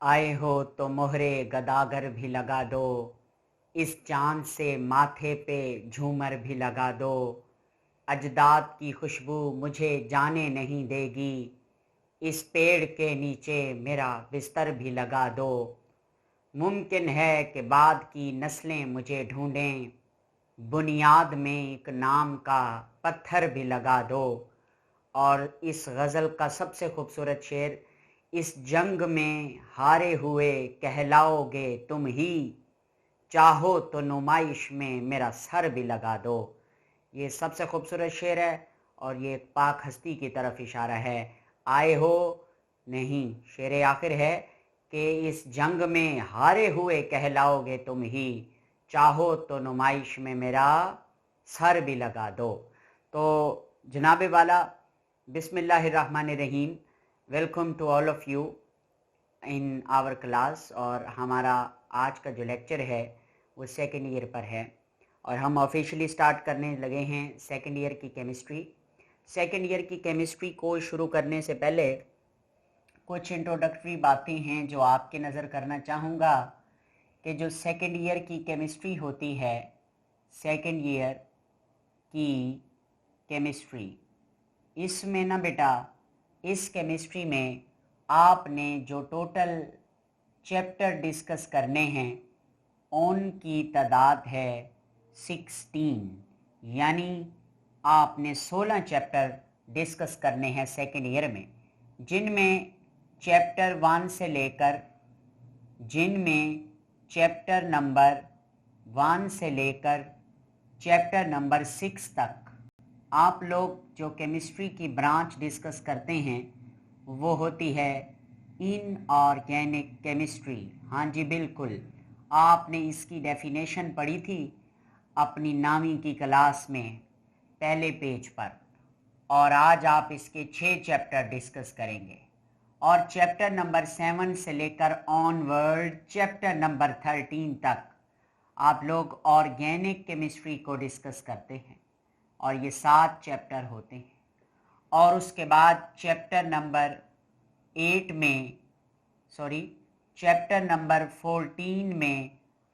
आए हो तो मोहरे गदागर भी लगा दो, इस चांद से माथे पे झूमर भी लगा दो। अजदाद की खुशबू मुझे जाने नहीं देगी, इस पेड़ के नीचे मेरा बिस्तर भी लगा दो। मुमकिन है कि बाद की नस्लें मुझे ढूंढें, बुनियाद में एक नाम का पत्थर भी लगा दो। और इस गज़ल का सबसे खूबसूरत शेर, इस जंग में हारे हुए कहलाओगे तुम ही, चाहो तो नुमाइश में मेरा सर भी लगा दो। ये सबसे खूबसूरत शेर है और ये एक पाक हस्ती की तरफ इशारा है। आए हो नहीं, शेर आखिर है कि इस जंग में हारे हुए कहलाओगे तुम ही, चाहो तो नुमाइश में मेरा सर भी लगा दो। तो जनाबे वाला, बिस्मिल्लाहिर्रहमानिर्रहीम। Welcome to all of you in our class. और हमारा आज का जो लेक्चर है वो सेकेंड ईयर पर है और हम ऑफिशियली स्टार्ट करने लगे हैं सेकेंड ईयर की केमिस्ट्री। सेकेंड ईयर की केमिस्ट्री को शुरू करने से पहले कुछ इंट्रोडक्टरी बातें हैं जो आपके नज़र करना चाहूँगा कि जो सेकेंड ईयर की केमिस्ट्री होती है, सेकेंड ईयर की केमिस्ट्री, इसमें ना बेटा, इस केमिस्ट्री में आपने जो टोटल चैप्टर डिस्कस करने हैं उनकी तादाद है 16, यानी आपने 16 चैप्टर डिस्कस करने हैं सेकेंड ईयर में, जिनमें चैप्टर 1 से लेकर चैप्टर नंबर 1 से लेकर चैप्टर नंबर 6 तक आप लोग जो केमिस्ट्री की ब्रांच डिस्कस करते हैं वो होती है इनऑर्गेनिक केमिस्ट्री। हाँ जी बिल्कुल, आपने इसकी डेफिनेशन पढ़ी थी अपनी 9वीं की क्लास में पहले पेज पर, और आज आप इसके 6 चैप्टर डिस्कस करेंगे। और चैप्टर नंबर 7 से लेकर ऑनवर्ड चैप्टर नंबर 13 तक आप लोग ऑर्गेनिक केमिस्ट्री को डिस्कस करते हैं और ये 7 चैप्टर होते हैं। और उसके बाद चैप्टर नंबर 14 में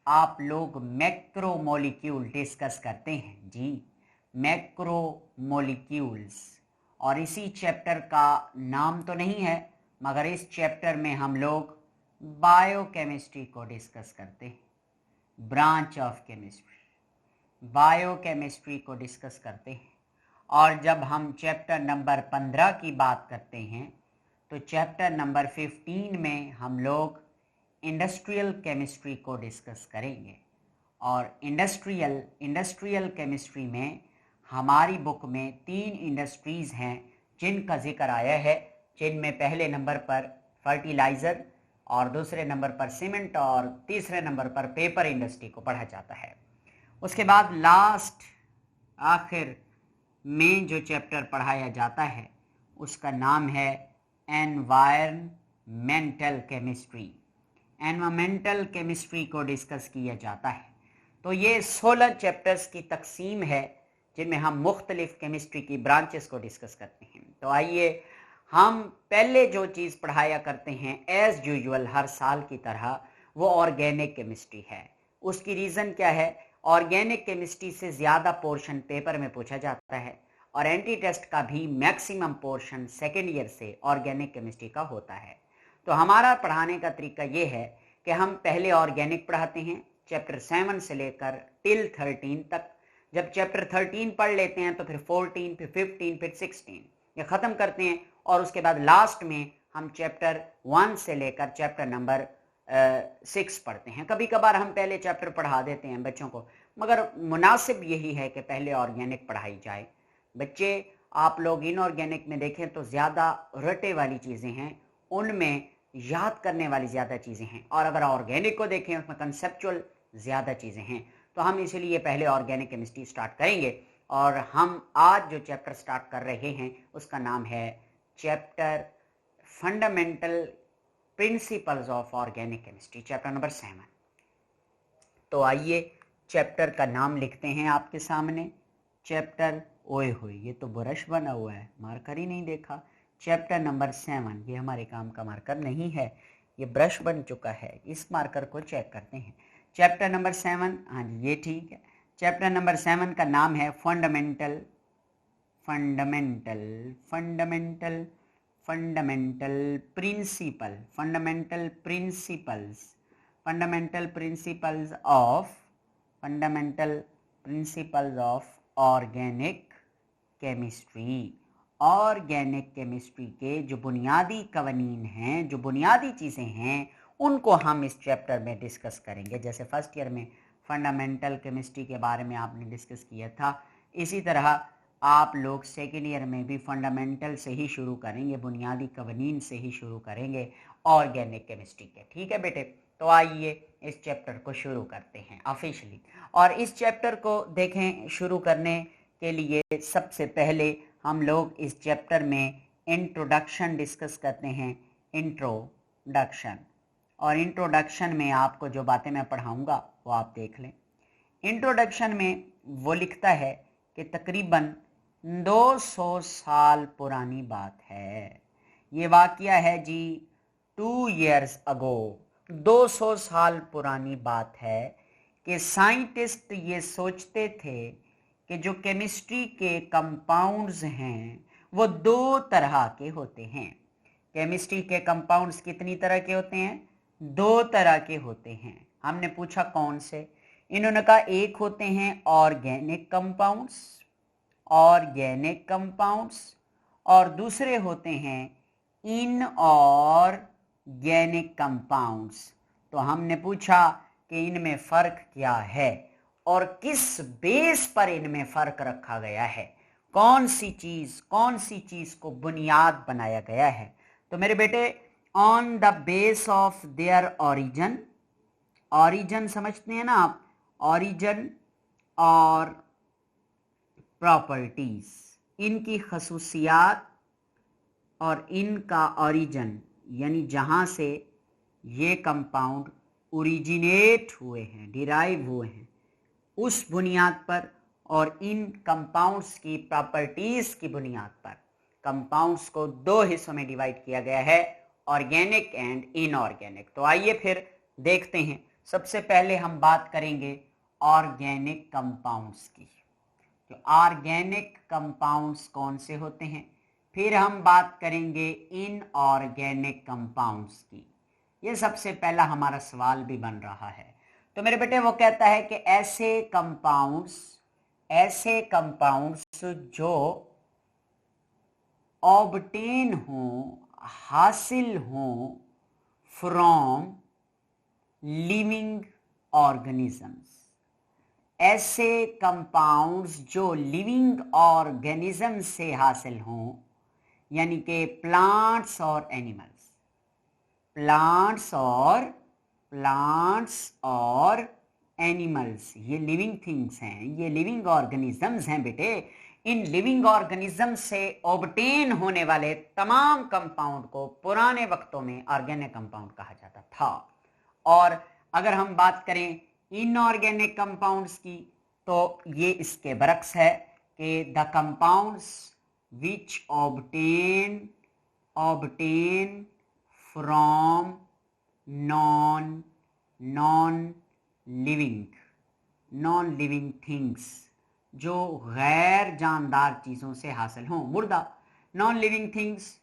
आप लोग मैक्रोमोलिक्यूल डिस्कस करते हैं। जी, मैक्रोमोलिक्यूल्स। और इसी चैप्टर का नाम तो नहीं है, मगर इस चैप्टर में हम लोग बायोकेमिस्ट्री को डिस्कस करते हैं, ब्रांच ऑफ केमिस्ट्री, बायोकेमिस्ट्री को डिस्कस करते हैं। और जब हम चैप्टर नंबर 15 की बात करते हैं तो चैप्टर नंबर 15 में हम लोग इंडस्ट्रियल केमिस्ट्री को डिस्कस करेंगे। और इंडस्ट्रियल केमिस्ट्री में हमारी बुक में 3 इंडस्ट्रीज़ हैं जिनका जिक्र आया है, जिनमें पहले नंबर पर फर्टिलाइज़र और दूसरे नंबर पर सीमेंट और तीसरे नंबर पर पेपर इंडस्ट्री को पढ़ा जाता है। उसके बाद लास्ट आखिर में जो चैप्टर पढ़ाया जाता है उसका नाम है एनवायरमेंटल केमिस्ट्री। एनवायरमेंटल केमिस्ट्री को डिस्कस किया जाता है। तो ये 16 चैप्टर्स की तकसीम है जिनमें हम मुख्तलिफ केमिस्ट्री की ब्रांचेस को डिस्कस करते हैं। तो आइए, हम पहले जो चीज़ पढ़ाया करते हैं एज़ यूजुअल हर साल की तरह, वो ऑर्गेनिक केमिस्ट्री है। उसकी रीज़न क्या है? ऑर्गेनिक केमिस्ट्री से ज़्यादा पोर्शन पेपर में पूछा जाता है और एंटी टेस्ट का भी मैक्सिमम पोर्शन सेकेंड ईयर से ऑर्गेनिक केमिस्ट्री का होता है। तो हमारा पढ़ाने का तरीका ये है कि हम पहले ऑर्गेनिक पढ़ाते हैं चैप्टर 7 से लेकर टिल 13 तक। जब चैप्टर 13 पढ़ लेते हैं तो फिर 14, फिर 15, फिर 16 ये ख़त्म करते हैं। और उसके बाद लास्ट में हम चैप्टर 1 से लेकर चैप्टर नंबर 6 पढ़ते हैं। कभी कभार हम पहले चैप्टर पढ़ा देते हैं बच्चों को, मगर मुनासिब यही है कि पहले ऑर्गेनिक पढ़ाई जाए। बच्चे, आप लोग इनऑर्गेनिक में देखें तो ज़्यादा रटे वाली चीज़ें हैं, उनमें याद करने वाली ज़्यादा चीज़ें हैं, और अगर ऑर्गेनिक को देखें उसमें कंसेप्चुअल ज़्यादा चीज़ें हैं। तो हम इसीलिए पहले ऑर्गेनिक केमिस्ट्री स्टार्ट करेंगे। और हम आज जो चैप्टर स्टार्ट कर रहे हैं उसका नाम है chapter fundamental principles of organic chemistry, chapter number 7। तो आइए चैप्टर का नाम लिखते हैं आपके सामने। चैप्टर, ओए होए ये तो ब्रश बना हुआ है, मार्कर ही नहीं देखा। चैप्टर नंबर 7, ये हमारे काम का मार्कर नहीं है, ये ब्रश बन चुका है, इस मार्कर को चेक करते हैं। चैप्टर नंबर 7, हाँ जी ये ठीक है। चैप्टर नंबर 7 का नाम है fundamental principles of organic chemistry. Organic chemistry के जो बुनियादी कवानीन हैं, जो बुनियादी चीज़ें हैं, उनको हम इस चैप्टर में डिस्कस करेंगे। जैसे फर्स्ट ईयर में फंडामेंटल केमिस्ट्री के बारे में आपने डिस्कस किया था, इसी तरह आप लोग सेकेंड ईयर में भी फंडामेंटल से ही शुरू करेंगे, बुनियादी कवानीन से ही शुरू करेंगे ऑर्गेनिक केमिस्ट्री के। ठीक है बेटे, तो आइए इस चैप्टर को शुरू करते हैं ऑफिशियली। और इस चैप्टर को देखें, शुरू करने के लिए सबसे पहले हम लोग इस चैप्टर में इंट्रोडक्शन डिस्कस करते हैं। इंट्रोडक्शन, और इंट्रोडक्शन में आपको जो बातें मैं पढ़ाऊंगा वो आप देख लें। इंट्रोडक्शन में वो लिखता है कि तकरीबन 200 साल पुरानी बात है। ये वाक़या है जी 2 years अगो, 200 साल पुरानी बात है कि साइंटिस्ट ये सोचते थे कि जो केमिस्ट्री के कंपाउंड्स हैं वो 2 तरह के होते हैं। केमिस्ट्री के कंपाउंड्स कितनी तरह के होते हैं? 2 तरह के होते हैं। हमने पूछा कौन से? इन्होंने कहा एक होते हैं ऑर्गेनिक कंपाउंड्स, और दूसरे होते हैं इनऑर्गेनिक कंपाउंड्स। तो हमने पूछा कि इनमें फ़र्क क्या है और किस बेस पर इनमें फ़र्क रखा गया है, कौन सी चीज़ को बुनियाद बनाया गया है। तो मेरे बेटे, on the base of their origin समझते हैं ना आप, ऑरिजन और प्रॉपर्टीज, इनकी खसूसियात और इनका ऑरिजन, यानी जहाँ से ये कंपाउंड ओरिजिनेट हुए हैं, डिराइव हुए हैं, उस बुनियाद पर और इन कंपाउंड्स की प्रॉपर्टीज की बुनियाद पर कंपाउंड्स को 2 हिस्सों में डिवाइड किया गया है, ऑर्गेनिक एंड इनऑर्गेनिक। तो आइए फिर देखते हैं। सबसे पहले हम बात करेंगे ऑर्गेनिक कंपाउंड्स की। तो ऑर्गेनिक कंपाउंड्स कौन से होते हैं, फिर हम बात करेंगे इनऑर्गेनिक कंपाउंड्स की। ये सबसे पहला हमारा सवाल भी बन रहा है। तो मेरे बेटे वो कहता है कि ऐसे कंपाउंड्स जो ऑब्टेन हो, हासिल हो फ्रॉम लिविंग ऑर्गेनिजम्स, ऐसे कंपाउंड्स जो लिविंग ऑर्गेनिज्म से हासिल हों, यानी कि प्लांट्स और एनिमल्स, ये लिविंग थिंग्स हैं, ये लिविंग ऑर्गेनिजम्स हैं बेटे। इन लिविंग ऑर्गेनिज्म से ऑब्टेन होने वाले तमाम कंपाउंड को पुराने वक्तों में ऑर्गेनिक कंपाउंड कहा जाता था। और अगर हम बात करें इनऑर्गेनिक कंपाउंड्स की, तो ये इसके बरक्स है कि the compounds which obtain from non living things, जो गैर जानदार चीज़ों से हासिल हों, मुर्दा। नॉन लिविंग थिंग्स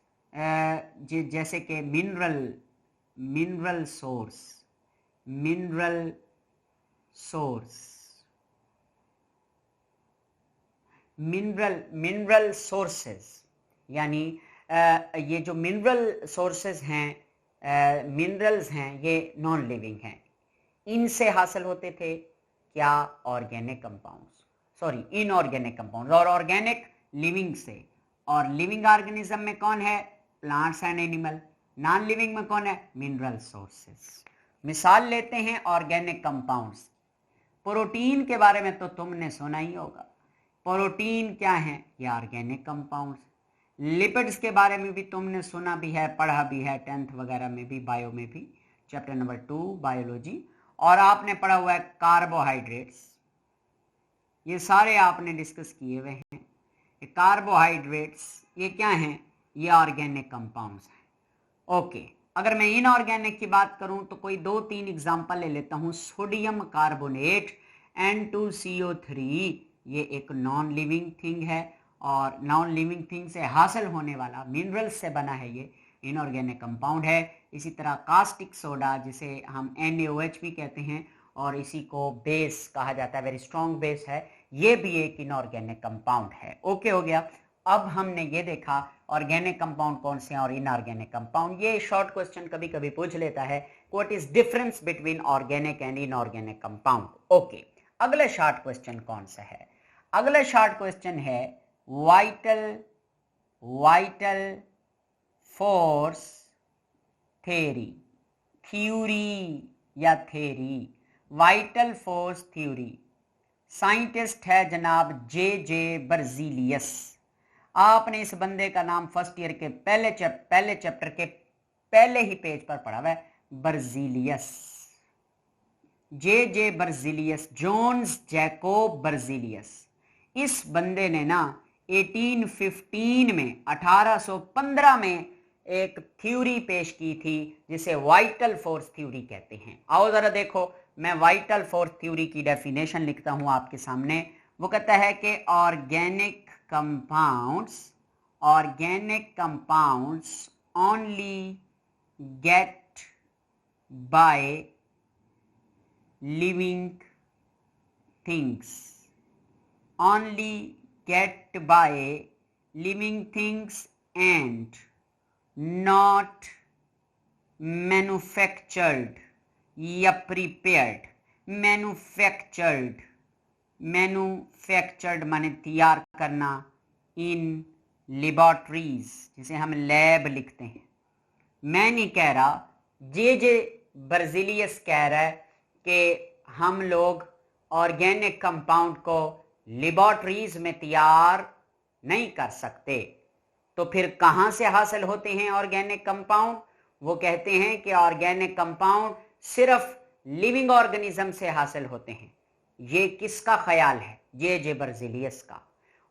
जैसे कि मिनरल सोर्सेज, यानी ये जो मिनरल सोर्सेज हैं, मिनरल्स हैं, ये नॉन लिविंग हैं। इनसे हासिल होते थे क्या? Organic compounds, sorry inorganic compounds. और ऑर्गेनिक लिविंग से, और लिविंग ऑर्गेनिज्म में कौन है? Plants and animal. Non living में कौन है? Mineral sources. मिसाल लेते हैं ऑर्गेनिक कंपाउंड्स। प्रोटीन के बारे में तो तुमने सुना ही होगा। प्रोटीन क्या है? ये ऑर्गेनिक कंपाउंड्स। लिपिड्स के बारे में भी तुमने सुना भी है, पढ़ा भी है 10th वगैरह में भी, बायो में भी, चैप्टर नंबर 2 बायोलॉजी। और आपने पढ़ा हुआ है कार्बोहाइड्रेट्स, ये सारे आपने डिस्कस किए हुए हैं। कार्बोहाइड्रेट्स ये क्या हैं? ये ऑर्गेनिक कंपाउंड्स हैं। ओके, अगर मैं इनऑर्गेनिक की बात करूं तो कोई 2-3 एग्जांपल ले लेता हूं। सोडियम कार्बोनेट N2CO3, ये एक नॉन लिविंग थिंग है और नॉन लिविंग थिंग से हासिल होने वाला मिनरल्स से बना है, ये इनऑर्गेनिक कंपाउंड है। इसी तरह कास्टिक सोडा, जिसे हम NaOH भी कहते हैं और इसी को बेस कहा जाता है, वेरी स्ट्रॉन्ग बेस है, ये भी एक इनऑर्गेनिक कंपाउंड है। ओके हो गया। अब हमने ये देखा ऑर्गेनिक कंपाउंड कौन से हैं और इनऑर्गेनिक कंपाउंड। ये शॉर्ट क्वेश्चन कभी कभी पूछ लेता है, what is difference between organic and inorganic compound. Okay, अगला शॉर्ट क्वेश्चन कौन सा है? अगला शॉर्ट क्वेश्चन है वाइटल फोर्स थ्योरी, या theory, vital force theory. Scientist है जनाब जे बर्जीलियस। आपने इस बंदे का नाम फर्स्ट ईयर के पहले चैप्टर के पहले ही पेज पर पढ़ा हुआ है, बर्जीलियस, जे बर्जीलियस, जोन्स जैकोब बर्जीलियस। इस बंदे ने ना 1815 में 1815 में एक थ्योरी पेश की थी जिसे वाइटल फोर्स थ्योरी कहते हैं। आओ जरा देखो, मैं वाइटल फोर्स थ्योरी की डेफिनेशन लिखता हूं आपके सामने। वो कहता है कि organic compounds only get by living things, and not manufactured या prepared। मैन्युफैक्चर्ड माने तैयार करना, इन लेबोरेटरीज, जिसे हम लैब लिखते हैं। मैं नहीं कह रहा, जे बर्जीलियस कह रहा है कि हम लोग ऑर्गेनिक कंपाउंड को लेबोरेटरीज में तैयार नहीं कर सकते। तो फिर कहां से हासिल होते हैं ऑर्गेनिक कंपाउंड? वो कहते हैं कि ऑर्गेनिक कंपाउंड सिर्फ लिविंग ऑर्गेनिज्म से हासिल होते हैं। ये किसका ख्याल है? जे बर्जीलियस का।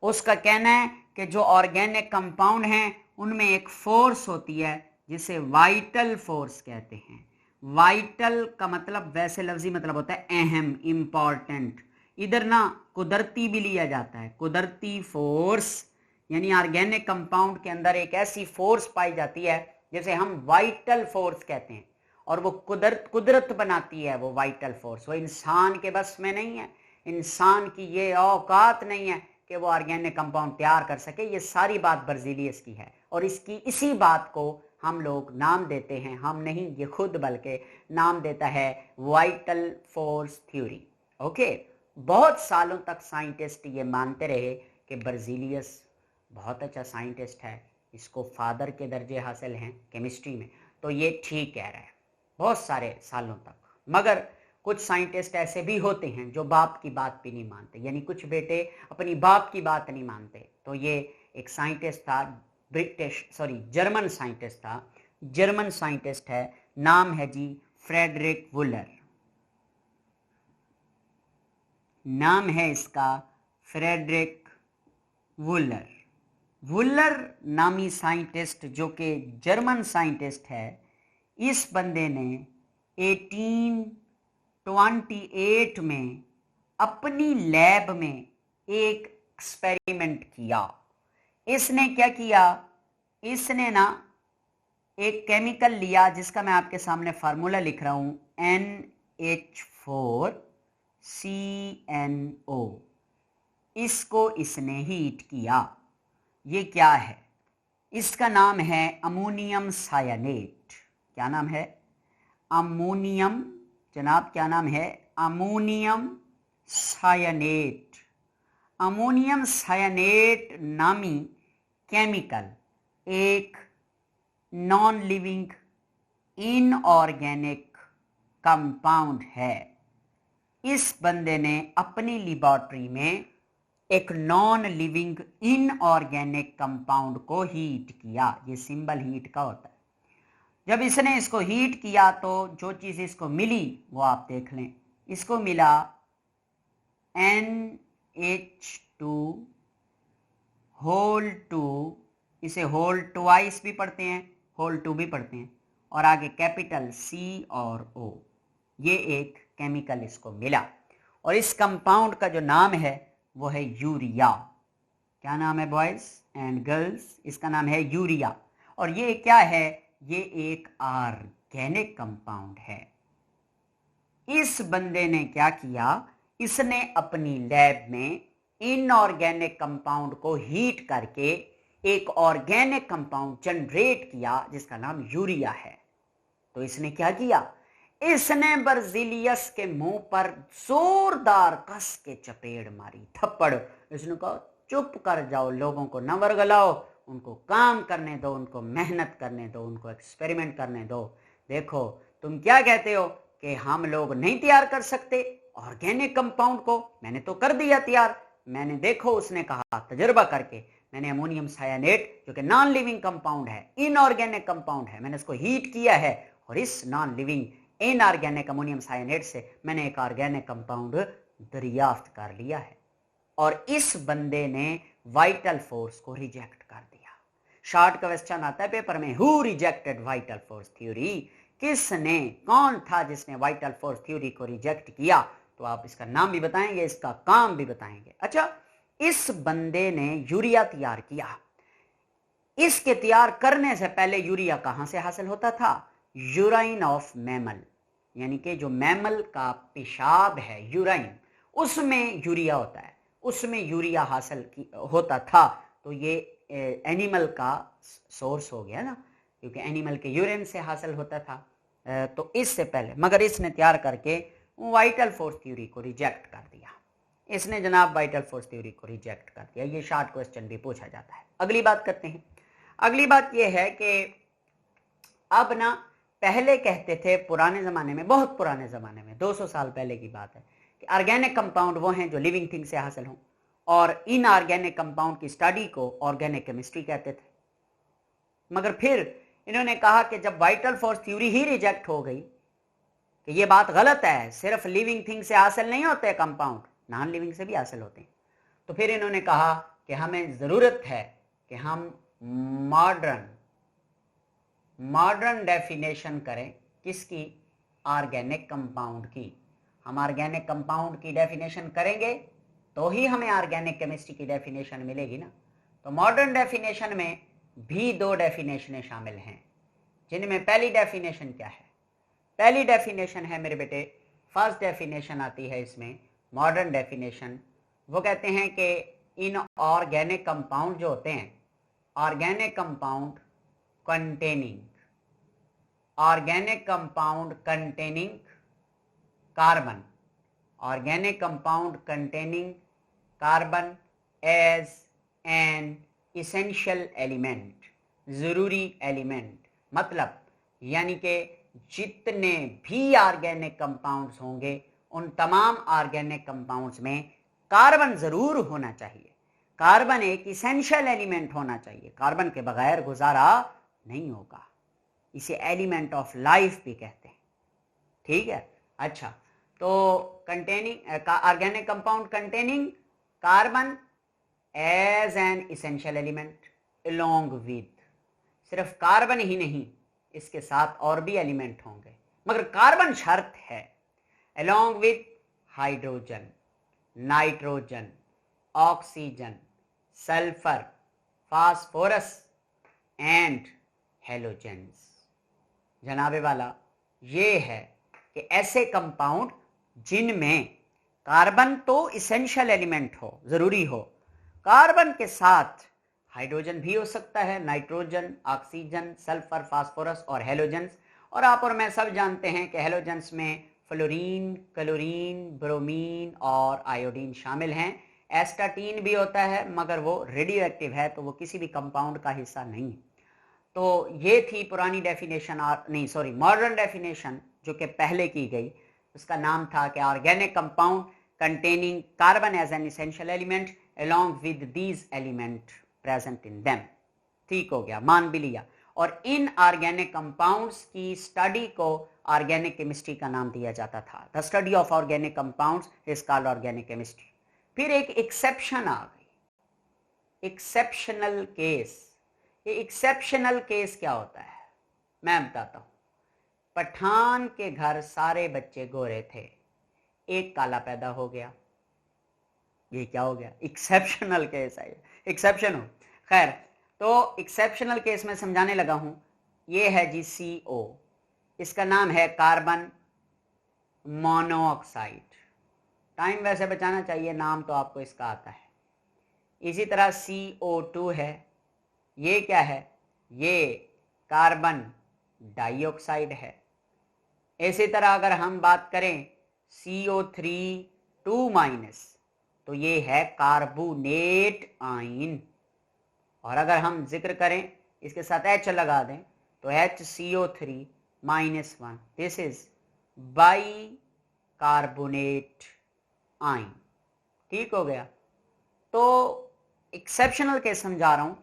उसका कहना है कि जो ऑर्गेनिक कंपाउंड हैं उनमें एक फोर्स होती है जिसे वाइटल फोर्स कहते हैं। वाइटल का मतलब वैसे लफ्जी मतलब होता है अहम, इंपॉर्टेंट। इधर ना कुदरती भी लिया जाता है, कुदरती फोर्स, यानी ऑर्गेनिक कंपाउंड के अंदर एक ऐसी फोर्स पाई जाती है जिसे हम वाइटल फोर्स कहते हैं, और वो कुदरत बनाती है। वो वाइटल फोर्स वो इंसान के बस में नहीं है, इंसान की ये औकात नहीं है कि वो ऑर्गेनिक कंपाउंड तैयार कर सके। ये सारी बात बर्जीलियस की है और इसी बात को हम लोग नाम देते हैं, हम नहीं ये खुद बल्कि नाम देता है वाइटल फोर्स थ्योरी। ओके, बहुत सालों तक साइंटिस्ट ये मानते रहे कि बर्जीलियस बहुत अच्छा साइंटिस्ट है, इसको फादर के दर्जे हासिल हैं केमिस्ट्री में, तो ये ठीक कह रहा है बहुत सारे सालों तक। मगर कुछ साइंटिस्ट ऐसे भी होते हैं जो बाप की बात भी नहीं मानते, यानी कुछ बेटे अपनी बाप की बात नहीं मानते। तो ये एक साइंटिस्ट था, जर्मन साइंटिस्ट था, जर्मन साइंटिस्ट है, नाम है जी फ्रेडरिक वुलर। नाम है इसका फ्रेडरिक वुलर। वुलर नामी साइंटिस्ट जो कि जर्मन साइंटिस्ट है, इस बंदे ने 1828 में अपनी लैब में एक एक्सपेरिमेंट किया। इसने क्या किया? इसने ना एक केमिकल लिया जिसका मैं आपके सामने फार्मूला लिख रहा हूं, NH4CNO। इसको इसने हीट किया। ये क्या है? इसका नाम है अमोनियम सायनेट। क्या नाम है? अमोनियम, जनाब क्या नाम है? Ammonium cyanate. अमोनियम सायनेट नामी केमिकल एक नॉन लिविंग इनऑर्गेनिक कंपाउंड है। इस बंदे ने अपनी लेबोरेटरी में एक नॉन लिविंग इनऑर्गेनिक कंपाउंड को हीट किया। ये सिंबल हीट का होता है। जब इसने इसको हीट किया तो जो चीज इसको मिली वो आप देख लें। इसको मिला NH2 होल 2, इसे होल ट्वाइस भी पढ़ते हैं, होल 2 भी पढ़ते हैं, और आगे कैपिटल C और O, ये एक केमिकल इसको मिला और इस कंपाउंड का जो नाम है वो है यूरिया। क्या नाम है बॉयज एंड गर्ल्स? इसका नाम है यूरिया। और ये क्या है? ये एक ऑर्गेनिक कंपाउंड है। इस बंदे ने क्या किया, इसने अपनी लैब में इनऑर्गेनिक कंपाउंड को हीट करके एक ऑर्गेनिक कंपाउंड जनरेट किया जिसका नाम यूरिया है। तो इसने क्या किया, इसने बर्जिलियस के मुंह पर जोरदार कस के चपेड़ मारी, थप्पड़। इसने कहा चुप कर जाओ, लोगों को न वर्गलाओ, उनको काम करने दो, उनको मेहनत करने दो, उनको एक्सपेरिमेंट करने दो। देखो तुम क्या कहते हो कि हम लोग नहीं तैयार कर सकते ऑर्गेनिक कंपाउंड को, मैंने तो कर दिया तैयार। मैंने, देखो उसने कहा तजुर्बा करके, मैंने अमोनियम सायानेट जो कि नॉन लिविंग कंपाउंड है, इनऑर्गेनिक कंपाउंड है, मैंने इसको हीट किया है और इस नॉन लिविंग इनऑर्गेनिक अमोनियम सायानेट से मैंने एक ऑर्गेनिक कंपाउंड दरियाफ्त कर लिया है। और इस बंदे ने वाइटल फोर्स को रिजेक्ट कर दिया। शॉर्ट क्वेश्चन आता है पेपर में, who rejected vital force theory? किसने, कौन था जिसने वाइटल फोर्स थ्योरी को रिजेक्ट किया? तो आप इसका नाम भी बताएंगे, इसका काम भी बताएंगे। अच्छा, इस बंदे ने यूरिया तैयार किया। इसके तैयार करने से पहले यूरिया कहां से हासिल होता था? यूराइन ऑफ मैमल, यानी कि जो मैमल का पेशाब है यूराइन, उसमें यूरिया होता है, उसमें यूरिया हासिल होता था। तो ये एनिमल का सोर्स हो गया ना, क्योंकि एनिमल के यूरिन से हासिल होता था। तो इससे पहले, मगर इसने तैयार करके वाइटल फोर्स थ्योरी को रिजेक्ट कर दिया। इसने जनाब वाइटल फोर्स थ्योरी को रिजेक्ट कर दिया। ये शॉर्ट क्वेश्चन भी पूछा जाता है। अगली बात करते हैं। अगली बात यह है कि अब ना, पहले कहते थे पुराने ज़माने में, बहुत पुराने ज़माने में, 200 साल पहले की बात है, कि ऑर्गेनिक कंपाउंड वो हैं जो लिविंग थिंग से हासिल हों, और इनऑर्गेनिक कंपाउंड की स्टडी को ऑर्गेनिक केमिस्ट्री कहते थे। मगर फिर इन्होंने कहा कि जब वाइटल फोर्स थ्योरी ही रिजेक्ट हो गई कि ये बात गलत है, सिर्फ लिविंग थिंग से हासिल नहीं होते कंपाउंड, नॉन लिविंग से भी हासिल होते हैं, तो फिर इन्होंने कहा कि हमें ज़रूरत है कि हम मॉडर्न डेफिनेशन करें। किसकी? ऑर्गेनिक कंपाउंड की। हम ऑर्गेनिक कंपाउंड की डेफिनेशन करेंगे तो ही हमें ऑर्गेनिक केमिस्ट्री की डेफिनेशन मिलेगी ना। तो मॉडर्न डेफिनेशन में भी 2 डेफिनेशनें शामिल हैं, जिनमें पहली डेफिनेशन क्या है? पहली डेफिनेशन है मेरे बेटे, फर्स्ट डेफिनेशन आती है इसमें, मॉडर्न डेफिनेशन। वो कहते हैं कि इन ऑर्गेनिक कंपाउंड जो होते हैं, organic compound containing carbon, organic compound containing carbon as an essential element, ज़रूरी एलिमेंट। मतलब यानी कि जितने भी ऑर्गेनिक कंपाउंड्स होंगे उन तमाम ऑर्गेनिक कंपाउंड्स में कार्बन ज़रूर होना चाहिए। कार्बन एक इसेंशियल एलिमेंट होना चाहिए, कार्बन के बगैर गुजारा नहीं होगा। इसे एलिमेंट ऑफ लाइफ भी कहते हैं, ठीक है। अच्छा, तो containing organic compound containing carbon as an essential element along with, सिर्फ कार्बन ही नहीं, इसके साथ और भी एलिमेंट होंगे, मगर कार्बन शर्त है। Along with hydrogen, nitrogen, oxygen, sulphur, phosphorus and halogens. जनाबे वाला ये है कि ऐसे कंपाउंड जिनमें कार्बन तो इसेंशियल एलिमेंट हो, जरूरी हो, कार्बन के साथ हाइड्रोजन भी हो सकता है, नाइट्रोजन, ऑक्सीजन, सल्फर, फास्फोरस और हेलोजेंस। और आप और मैं सब जानते हैं कि हेलोजेंस में फ्लोरीन, क्लोरीन, ब्रोमीन और आयोडीन शामिल हैं। एस्टाटीन भी होता है मगर वो रेडियो एक्टिव है, तो वो किसी भी कंपाउंड का हिस्सा नहीं। तो ये थी पुरानी डेफिनेशन, मॉडर्न डेफिनेशन जो कि पहले की गई। उसका नाम था कि organic compound containing carbon as an essential element along with these element present in them. ठीक हो गया, मान भी लिया। और इन ऑर्गेनिक कंपाउंड्स की स्टडी को ऑर्गेनिक केमिस्ट्री का नाम दिया जाता था। The study of organic compounds is called organic chemistry. फिर एक एक्सेप्शन आ गई, एक्सेप्शनल केस। ये एक्सेप्शनल केस क्या होता है मैं बताता हूं। पठान के घर सारे बच्चे गोरे थे, एक काला पैदा हो गया। ये क्या हो गया? एक्सेप्शनल केस है, एक्सेप्शन हो। खैर, तो एक्सेप्शनल केस में समझाने लगा हूं। ये है जी CO, इसका नाम है कार्बन मोनोऑक्साइड। टाइम वैसे बचाना चाहिए, नाम तो आपको इसका आता है। इसी तरह CO2 है, ये क्या है? ये कार्बन डाइऑक्साइड है। इसी तरह अगर हम बात करें CO3 2- तो ये है कार्बोनेट आयन। और अगर हम जिक्र करें, इसके साथ H लगा दें तो HCO3-1, this is by carbonate ion. ठीक हो गया? तो एक्सेप्शनल केस समझा रहा हूं,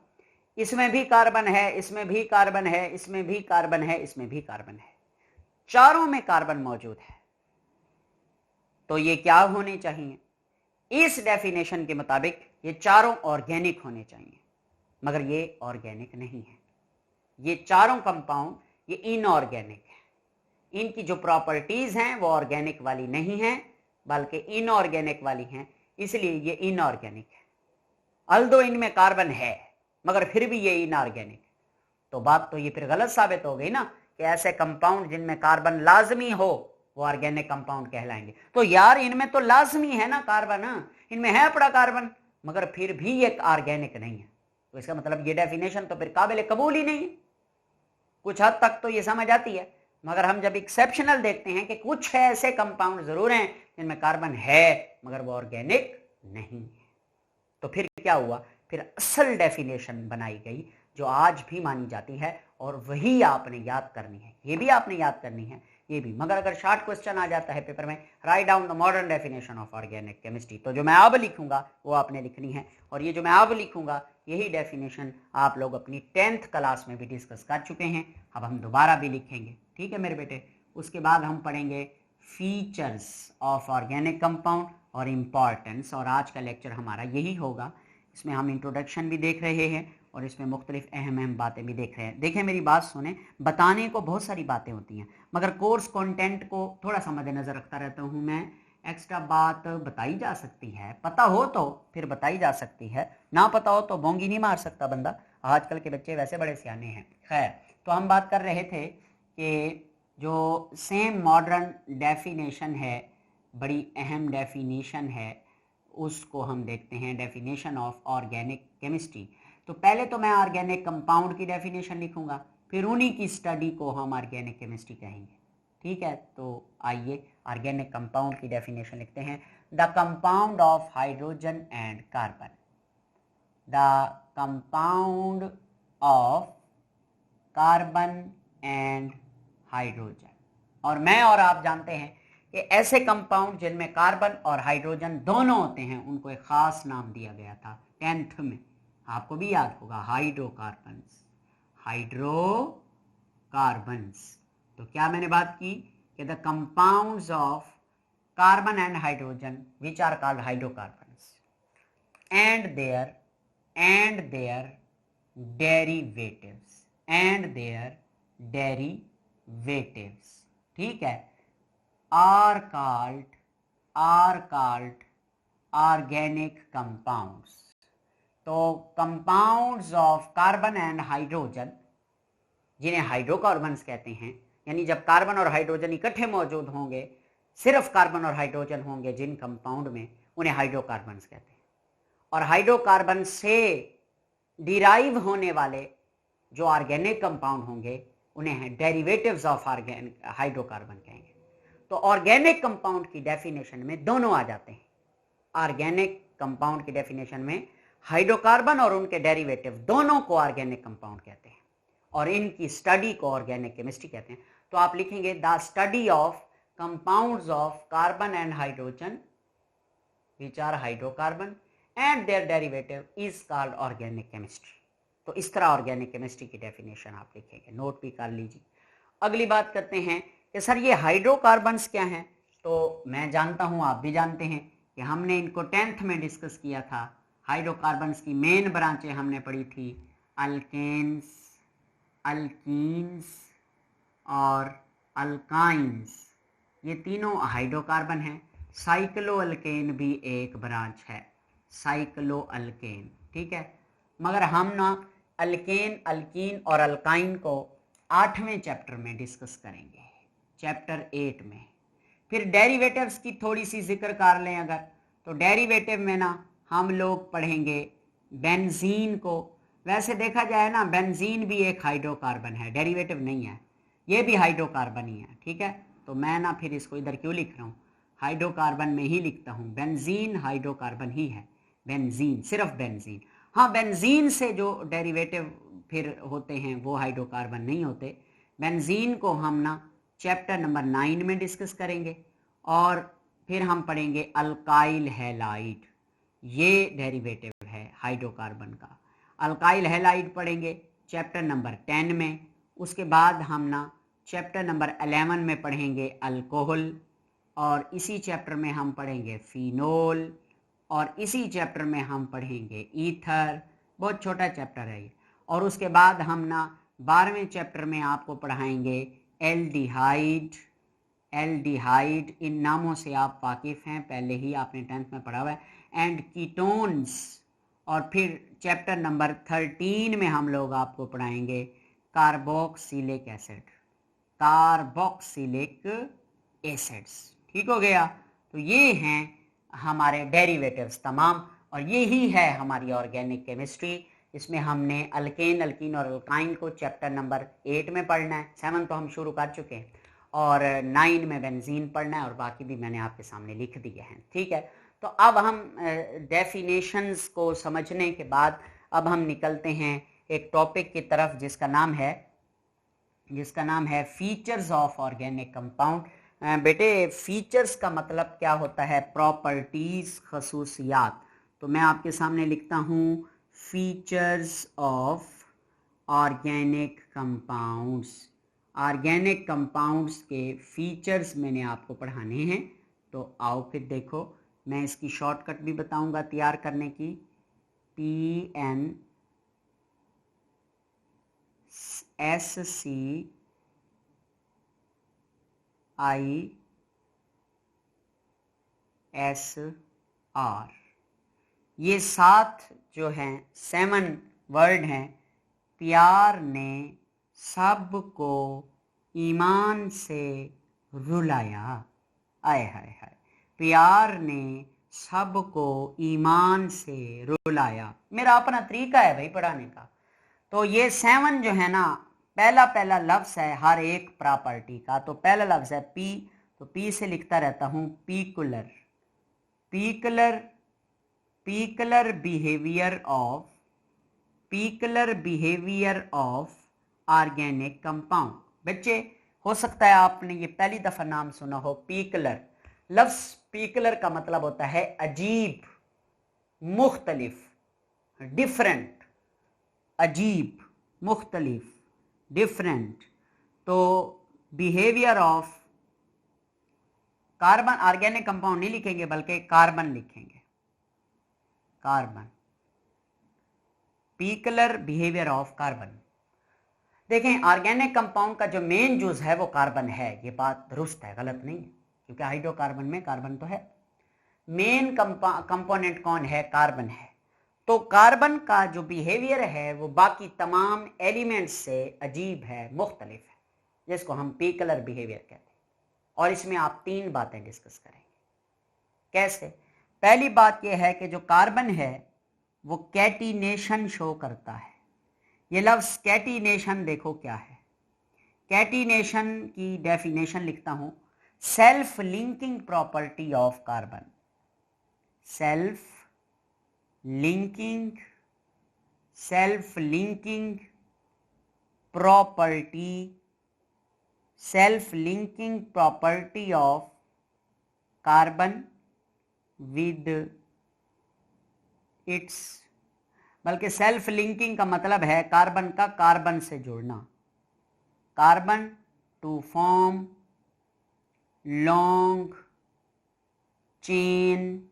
इसमें भी कार्बन है, इसमें भी कार्बन है, इसमें भी कार्बन है, इसमें भी कार्बन है, चारों में कार्बन मौजूद है। तो ये क्या होने चाहिए? इस डेफिनेशन के मुताबिक ये चारों ऑर्गेनिक होने चाहिए, मगर ये ऑर्गेनिक नहीं है। ये चारों कंपाउंड ये इनऑर्गेनिक है। इनकी जो प्रॉपर्टीज हैं वो ऑर्गेनिक वाली नहीं है, बल्कि इनऑर्गेनिक वाली हैं, इसलिए ये इनऑर्गेनिक है। अल्दो इनमें कार्बन है, मगर फिर भी ये इनऑर्गेनिक। तो बात तो ये फिर गलत साबित हो गई ना, कि ऐसे कंपाउंड जिनमें कार्बन लाजमी हो वो ऑर्गेनिक कंपाउंड कहलाएंगे। तो यार इनमें तो लाजमी है ना कार्बन, इनमें है पड़ा कार्बन, मगर फिर भी ये ऑर्गेनिक नहीं है। तो इसका मतलब ये डेफिनेशन तो फिर काबिल कबूल ही नहीं है। कुछ हद तक तो ये समझ आती है, मगर हम जब एक्सेप्शनल देखते हैं कि कुछ ऐसे कंपाउंड जरूर हैं जिनमें कार्बन है मगर वो ऑर्गेनिक नहीं है, तो फिर क्या हुआ? फिर असल डेफिनेशन बनाई गई जो आज भी मानी जाती है, और वही आपने याद करनी है। ये भी आपने याद करनी है, ये भी। मगर अगर शॉर्ट क्वेश्चन आ जाता है पेपर में, write down the modern definition of organic chemistry, तो जो मैं अब लिखूंगा वो आपने लिखनी है। और ये जो मैं अब लिखूंगा यही डेफिनेशन आप लोग अपनी 10th क्लास में भी डिस्कस कर चुके हैं, अब हम दोबारा भी लिखेंगे। ठीक है मेरे बेटे? उसके बाद हम पढ़ेंगे फीचर्स ऑफ ऑर्गेनिक कंपाउंड और इम्पॉर्टेंस, और आज का लेक्चर हमारा यही होगा। इसमें हम इंट्रोडक्शन भी देख रहे हैं और इसमें मुख्तलिफ अहम बातें भी देख रहे हैं। देखें मेरी बात सुने, बताने को बहुत सारी बातें होती हैं, मगर कोर्स कंटेंट को थोड़ा सा मद्देनजर रखता रहता हूँ मैं। एक्स्ट्रा बात बताई जा सकती है, पता हो तो फिर बताई जा सकती है, ना पता हो तो बोंगी नहीं मार सकता बंदा। आजकल के बच्चे वैसे बड़े सियाने हैं। खैर, तो हम बात कर रहे थे कि जो सेम मॉडर्न डेफिनेशन है, बड़ी अहम डेफिनेशन है, उसको हम देखते हैं, डेफिनेशन ऑफ ऑर्गेनिक केमिस्ट्री। तो पहले तो मैं ऑर्गेनिक कंपाउंड की डेफिनेशन लिखूंगा, फिर उन्हीं की स्टडी को हम ऑर्गेनिक केमिस्ट्री कहेंगे। ठीक है? तो आइए ऑर्गेनिक कंपाउंड की डेफिनेशन लिखते हैं। The compound of hydrogen and carbon, the compound of carbon and hydrogen. और मैं और आप जानते हैं कि ऐसे कंपाउंड जिनमें कार्बन और हाइड्रोजन दोनों होते हैं उनको एक खास नाम दिया गया था 10th में, आपको भी याद होगा, हाइड्रोकार्बन्स। हाइड्रोकार्बन्स। तो क्या मैंने बात की कि the compounds of carbon and hydrogen which are called hydrocarbons and their derivatives ठीक है, are called organic compounds। तो compounds of carbon and hydrogen, जिन्हें हाइड्रोकार्बन्स कहते हैं, यानी जब कार्बन और हाइड्रोजन इकट्ठे मौजूद होंगे, सिर्फ कार्बन और हाइड्रोजन होंगे जिन कंपाउंड में, उन्हें हाइड्रोकार्बन्स कहते हैं। और हाइड्रोकार्बन से डिराइव होने वाले जो ऑर्गेनिक कंपाउंड होंगे उन्हें डेरिवेटिव्स ऑफ हाइड्रोकार्बन कहेंगे। तो ऑर्गेनिक कंपाउंड की डेफिनेशन में दोनों आ जाते हैं। ऑर्गेनिक कंपाउंड की डेफिनेशन में हाइड्रोकार्बन और उनके डेरिवेटिव दोनों को ऑर्गेनिक कंपाउंड कहते हैं, और इनकी स्टडी को ऑर्गेनिक केमिस्ट्री कहते हैं। तो आप लिखेंगे the study of compounds of carbon and hydrogen which are hydrocarbon and their derivative is called organic chemistry. तो इस तरह ऑर्गेनिक केमिस्ट्री की डेफिनेशन आप लिखेंगे, नोट भी कर लीजिए। अगली बात करते हैं कि सर ये हाइड्रोकार्बन्स क्या हैं। तो मैं जानता हूं, आप भी जानते हैं कि हमने इनको 10th में डिस्कस किया था। हाइड्रोकार्बन्स की मेन ब्रांचें हमने पढ़ी थी, अल्केन्स, अल्कीन्स और अल्काइंस, ये तीनों हाइड्रोकार्बन हैं। साइक्लोअल्केन भी एक ब्रांच है, साइक्लोअल्केन, ठीक है। मगर हम ना अल्केन, अल्कीन और अल्काइन को 8वें चैप्टर में डिस्कस करेंगे, चैप्टर 8 में। फिर डेरिवेटिव्स की थोड़ी सी जिक्र कर लें अगर, तो डेरिवेटिव में ना हम लोग पढ़ेंगे बेंजीन को। वैसे देखा जाए ना, बेंजीन भी एक हाइड्रोकार्बन है, डेरिवेटिव नहीं है, ये भी हाइड्रोकार्बन ही है, ठीक है। तो मैं ना फिर इसको इधर क्यों लिख रहा हूँ, हाइड्रोकार्बन में ही लिखता हूँ। बेंजीन हाइड्रोकार्बन ही है, बेंजीन, सिर्फ बेंजीन। हाँ, बेंजीन से जो डेरिवेटिव फिर होते हैं वो हाइड्रोकार्बन नहीं होते। बेंजीन को हम ना चैप्टर नंबर 9 में डिस्कस करेंगे। और फिर हम पढ़ेंगे अल्काइल हैलाइड, ये डेरिवेटिव है हाइड्रोकार्बन का। अल्काइल हैलाइड पढ़ेंगे चैप्टर नंबर 10 में। उसके बाद हम ना चैप्टर नंबर 11 में पढ़ेंगे अल्कोहल, और इसी चैप्टर में हम पढ़ेंगे फिनोल, और इसी चैप्टर में हम पढ़ेंगे ईथर। बहुत छोटा चैप्टर है ये। और उसके बाद हम ना 12वें चैप्टर में आपको पढ़ाएंगे एल्डिहाइड। एल्डिहाइड, इन नामों से आप वाकिफ़ हैं, पहले ही आपने 10th में पढ़ा हुआ है। And ketones. और फिर चैप्टर नंबर 13 में हम लोग आपको पढ़ाएंगे कार्बोक्सिलिक एसिड, कार्बोक्सिलिक एसिड्स, ठीक हो गया। तो ये हैं हमारे डेरिवेटिव्स तमाम, और यही है हमारी ऑर्गेनिक केमिस्ट्री। इसमें हमने अल्केन, अल्कीन और अल्काइन को चैप्टर नंबर 8 में पढ़ना है। 7 तो हम शुरू कर चुके हैं, और 9 में बेंजीन पढ़ना है, और बाकी भी मैंने आपके सामने लिख दिए हैं, ठीक है। तो अब हम डेफिनेशंस को समझने के बाद अब हम निकलते हैं एक टॉपिक की तरफ जिसका नाम है फीचर्स ऑफ ऑर्गेनिक कंपाउंड। बेटे, फीचर्स का मतलब क्या होता है, प्रॉपर्टीज, खसूसियात। तो मैं आपके सामने लिखता हूँ features of organic compounds. Organic compounds के फीचर्स मैंने आपको पढ़ाने हैं। तो आओ फिर देखो, मैं इसकी शॉर्टकट भी बताऊंगा तैयार करने की। PNSCISR, ये 7 जो हैं 7 वर्ड हैं। प्यार ने सबको ईमान से रुलाया, आए हाय हाय, प्यार ने सबको ईमान से रुलाया। मेरा अपना तरीका है भाई पढ़ाने का। तो ये 7 जो है ना, पहला लफ्ज है हर एक प्रॉपर्टी का। तो पहला लफ्ज है पी, तो पी से लिखता रहता हूं पीकुलर, पीकुलर, पीकुलर बिहेवियर ऑफ ऑर्गेनिक कंपाउंड। बच्चे, हो सकता है आपने ये पहली दफा नाम सुना हो पीकुलर। लफ्ज पीकुलर का मतलब होता है अजीब, मुख्तलिफ, डिफरेंट, अजीब, मुख्तलिफ, डिफरेंट। तो behaviour of carbon, organic compound नहीं लिखेंगे बल्कि कार्बन लिखेंगे, कार्बन, पीकुलर बिहेवियर ऑफ कार्बन। देखें, ऑर्गेनिक कंपाउंड का जो मेन यूज है वो कार्बन है, ये बात दुरुस्त है, गलत नहीं है, क्योंकि हाइड्रोकार्बन में कार्बन तो है। मेन कंपोनेंट कौन है, कार्बन है। तो कार्बन का जो बिहेवियर है वो बाकी तमाम एलिमेंट्स से अजीब है, मुख्तलिफ है, जिसको हम पीकुलर बिहेवियर कहते हैं। और इसमें आप 3 बातें डिस्कस करेंगे। कैसे? पहली बात यह है कि जो कार्बन है वो कैटिनेशन शो करता है। ये लफ्ज कैटिनेशन देखो क्या है। कैटिनेशन की डेफिनेशन लिखता हूं, self linking property of carbon, self linking property of carbon with its, बल्कि सेल्फ लिंकिंग का मतलब है कार्बन का कार्बन से जुड़ना, carbon to form long chain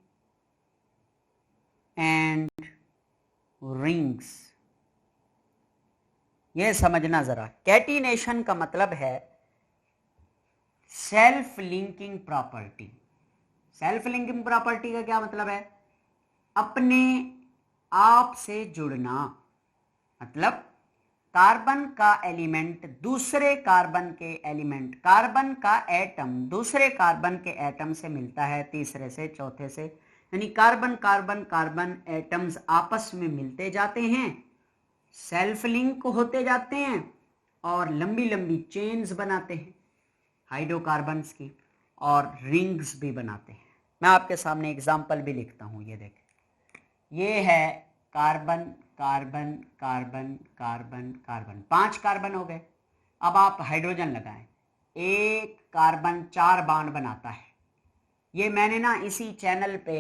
and rings. यह समझना जरा, कैटिनेशन का मतलब है self linking property. Self linking property का क्या मतलब है? अपने आप से जुड़ना, मतलब कार्बन का एलिमेंट दूसरे कार्बन के एलिमेंट, कार्बन का एटम दूसरे कार्बन के एटम से मिलता है, तीसरे से, चौथे से, यानी कार्बन कार्बन कार्बन एटम्स आपस में मिलते जाते हैं, सेल्फ लिंक होते जाते हैं और लंबी लंबी चेन्स बनाते हैं हाइड्रोकार्बन्स की, और रिंग्स भी बनाते हैं। मैं आपके सामने एग्जाम्पल भी लिखता हूं, ये देखें, ये है carbon carbon carbon carbon carbon, 5 carbon हो गए। अब आप हाइड्रोजन लगाएं, एक कार्बन 4 बॉन्ड बनाता है। ये मैंने ना इसी चैनल पे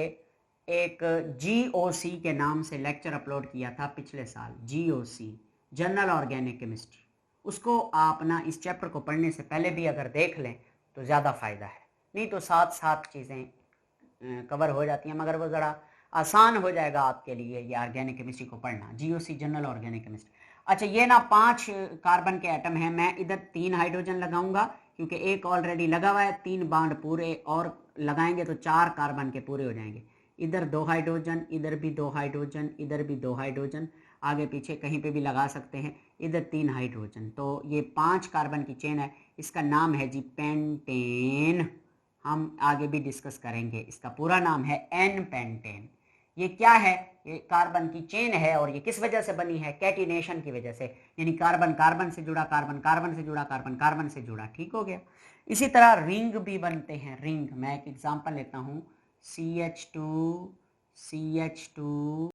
एक GOC के नाम से लेक्चर अपलोड किया था पिछले साल, GOC जनरल ऑर्गेनिक केमिस्ट्री। उसको आप ना इस चैप्टर को पढ़ने से पहले भी अगर देख लें तो ज़्यादा फ़ायदा है, नहीं तो साथ साथ चीज़ें कवर हो जाती हैं, मगर वो ज़रा आसान हो जाएगा आपके लिए ये ऑर्गेनिक केमिस्ट्री को पढ़ना, GOC जनरल ऑर्गेनिक केमिस्ट्री। अच्छा, ये ना 5 कार्बन के एटम हैं, मैं इधर 3 हाइड्रोजन लगाऊंगा क्योंकि एक ऑलरेडी लगा हुआ है, 3 बॉन्ड पूरे और लगाएंगे तो 4 कार्बन के पूरे हो जाएंगे। इधर 2 हाइड्रोजन, इधर भी 2 हाइड्रोजन, इधर भी 2 हाइड्रोजन, आगे पीछे कहीं पे भी लगा सकते हैं, इधर 3 हाइड्रोजन, तो ये 5 कार्बन की चेन है। इसका नाम है जी पेंटेन। हम आगे भी डिस्कस करेंगे, इसका पूरा नाम है एन पेंटेन। ये क्या है? ये कार्बन की चेन है और ये किस वजह से बनी है? कैटिनेशन की वजह से, यानी कार्बन कार्बन से जुड़ा, कार्बन कार्बन से जुड़ा, कार्बन कार्बन से जुड़ा, ठीक हो गया। इसी तरह रिंग भी बनते हैं, रिंग, मैं एक एग्जांपल लेता हूं, CH2 CH2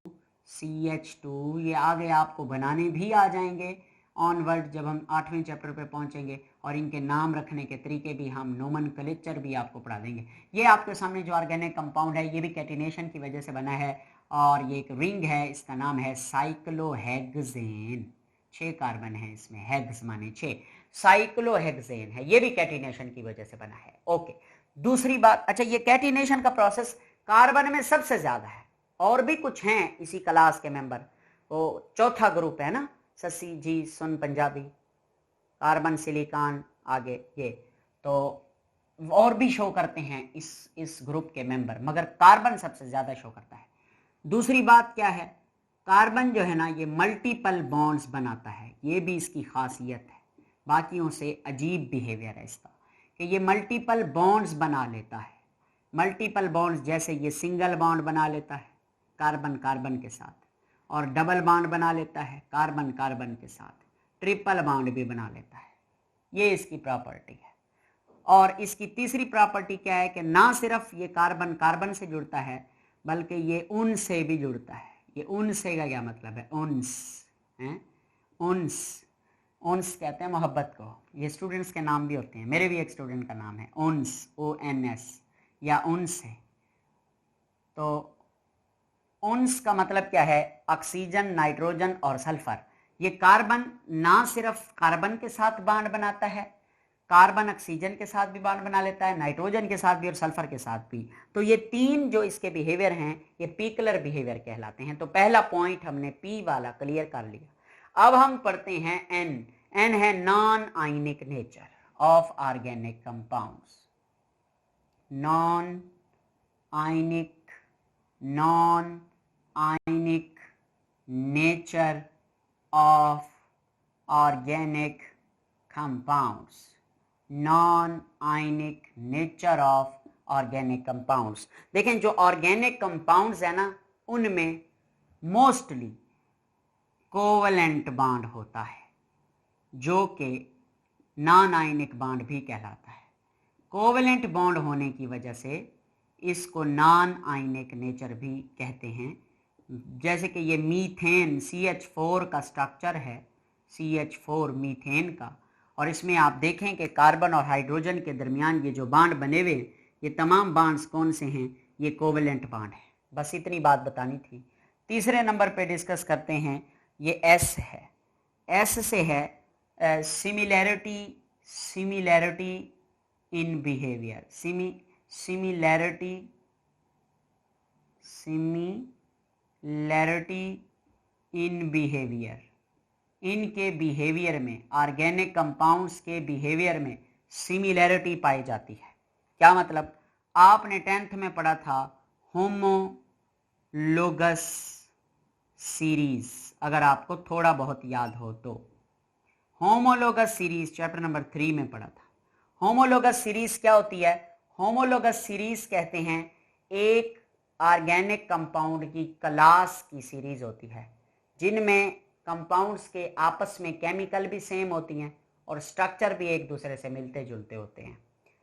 CH2, ये आगे आपको बनाने भी आ जाएंगे ऑनवर्ड जब हम 8वें चैप्टर पे पहुंचेंगे, और इनके नाम रखने के तरीके भी, हम नोमेनक्लेचर भी आपको पढ़ा देंगे। ये आपके सामने जो ऑर्गेनिक कंपाउंड है ये भी कैटिनेशन की वजह से बना है, और ये एक रिंग है, इसका नाम है साइक्लोहेक्सेन। 6 कार्बन है इसमें, हेक्स माने 6, साइक्लोहेक्सेन है, ये भी कैटिनेशन की वजह से बना है। ओके, दूसरी बात, अच्छा ये कैटिनेशन का प्रोसेस कार्बन में सबसे ज्यादा है, और भी कुछ हैं इसी क्लास के मेंबर, वो चौथा ग्रुप है ना, ससी जी सुन पंजाबी, कार्बन सिलिकॉन, आगे ये, तो और भी शो करते हैं इस ग्रुप के मेंबर, मगर कार्बन सबसे ज्यादा शो करता है। दूसरी बात क्या है, कार्बन जो है ना ये मल्टीपल बॉन्ड्स बनाता है, ये भी इसकी खासियत है, बाकियों से अजीब बिहेवियर है इसका कि ये मल्टीपल बॉन्ड्स बना लेता है। मल्टीपल बॉन्ड्स जैसे ये सिंगल बॉन्ड बना लेता है कार्बन कार्बन के साथ, और डबल बॉन्ड बना लेता है कार्बन कार्बन के साथ, ट्रिपल बॉन्ड भी बना लेता है, ये इसकी प्रॉपर्टी है। और इसकी तीसरी प्रॉपर्टी क्या है कि ना सिर्फ ये कार्बन कार्बन से जुड़ता है बल्कि ये उन से भी जुड़ता है। ये उन से का क्या मतलब है? उन्स हैं, उन्स, उन्स कहते हैं मोहब्बत को, ये स्टूडेंट्स के नाम भी होते हैं, मेरे भी एक स्टूडेंट का नाम है उन्स, ONS, या उन्स है। तो उन्स का मतलब क्या है? ऑक्सीजन, नाइट्रोजन और सल्फर। ये कार्बन ना सिर्फ कार्बन के साथ बॉन्ड बनाता है, कार्बन ऑक्सीजन के साथ भी बॉन्ड बना लेता है, नाइट्रोजन के साथ भी और सल्फर के साथ भी। तो ये 3 जो इसके बिहेवियर हैं ये पीकलर बिहेवियर कहलाते हैं। तो पहला पॉइंट हमने पी वाला क्लियर कर लिया। अब हम पढ़ते हैं एन। एन है non ionic nature of organic compounds, non ionic, non ionic nature of organic compounds, non ionic nature of organic compounds. देखें जो ऑर्गेनिक कंपाउंड्स है ना उनमें मोस्टली कोवलेंट बॉन्ड होता है जो कि नॉन आयनिक बॉन्ड भी कहलाता है। कोवलेंट बॉन्ड होने की वजह से इसको नॉन आयनिक नेचर भी कहते हैं। जैसे कि ये मीथेन CH4 का स्ट्रक्चर है, CH4 मीथेन का, और इसमें आप देखें कि कार्बन और हाइड्रोजन के दरमियान ये जो बॉन्ड बने हुए ये तमाम बॉन्ड्स कौन से हैं? ये कोवलेंट बॉन्ड है। बस इतनी बात बतानी थी। तीसरे नंबर पे डिस्कस करते हैं, ये S है। S से है similarity, similarity in behaviour, similarity, similarity in behaviour. इनके बिहेवियर में, ऑर्गेनिक कंपाउंड्स के बिहेवियर में सिमिलैरिटी पाई जाती है। क्या मतलब? आपने 10th में पढ़ा था होमोलोगस सीरीज, अगर आपको थोड़ा बहुत याद हो तो होमोलोगस सीरीज चैप्टर नंबर 3 में पढ़ा था। होमोलोगस सीरीज क्या होती है? होमोलोगस सीरीज कहते हैं एक ऑर्गेनिक कंपाउंड की क्लास की सीरीज होती है जिनमें कंपाउंड्स के आपस में केमिकल भी सेम होती हैं और स्ट्रक्चर भी एक दूसरे से मिलते जुलते होते हैं।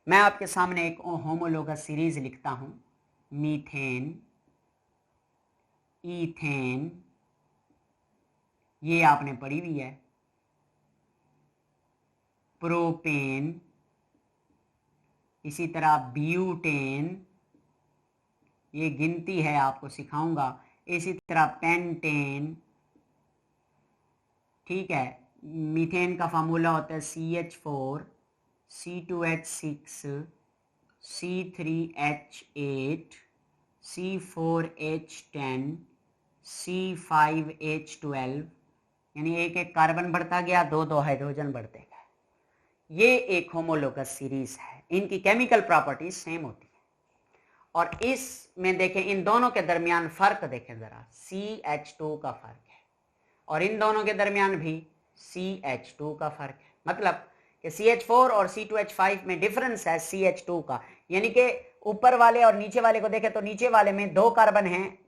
मैं आपके सामने एक होमोलोगस सीरीज लिखता हूं। मीथेन, ईथेन, ये आपने पढ़ी हुई है। प्रोपेन, इसी तरह ब्यूटेन, ये गिनती है आपको सिखाऊंगा। इसी तरह पेंटेन, ठीक है। मीथेन का फार्मूला होता है CH4 C2H6 C3H8 C4H10 C5H12, यानी एक एक कार्बन बढ़ता गया, दो दो हाइड्रोजन बढ़ते गए। ये एक होमोलोगस सीरीज है। इनकी केमिकल प्रॉपर्टीज सेम होती है और इसमें देखें इन दोनों के दरमियान फर्क देखें जरा, CH2 का फर्क है और इन दोनों के दरमियान भी CH2 का फर्क है। मतलब कि CH4 और C2H5 में डिफरेंस है CH2 का, यानी कि ऊपर वाले और नीचे वाले को देखें तो नीचे वाले में 2 कार्बन हैं,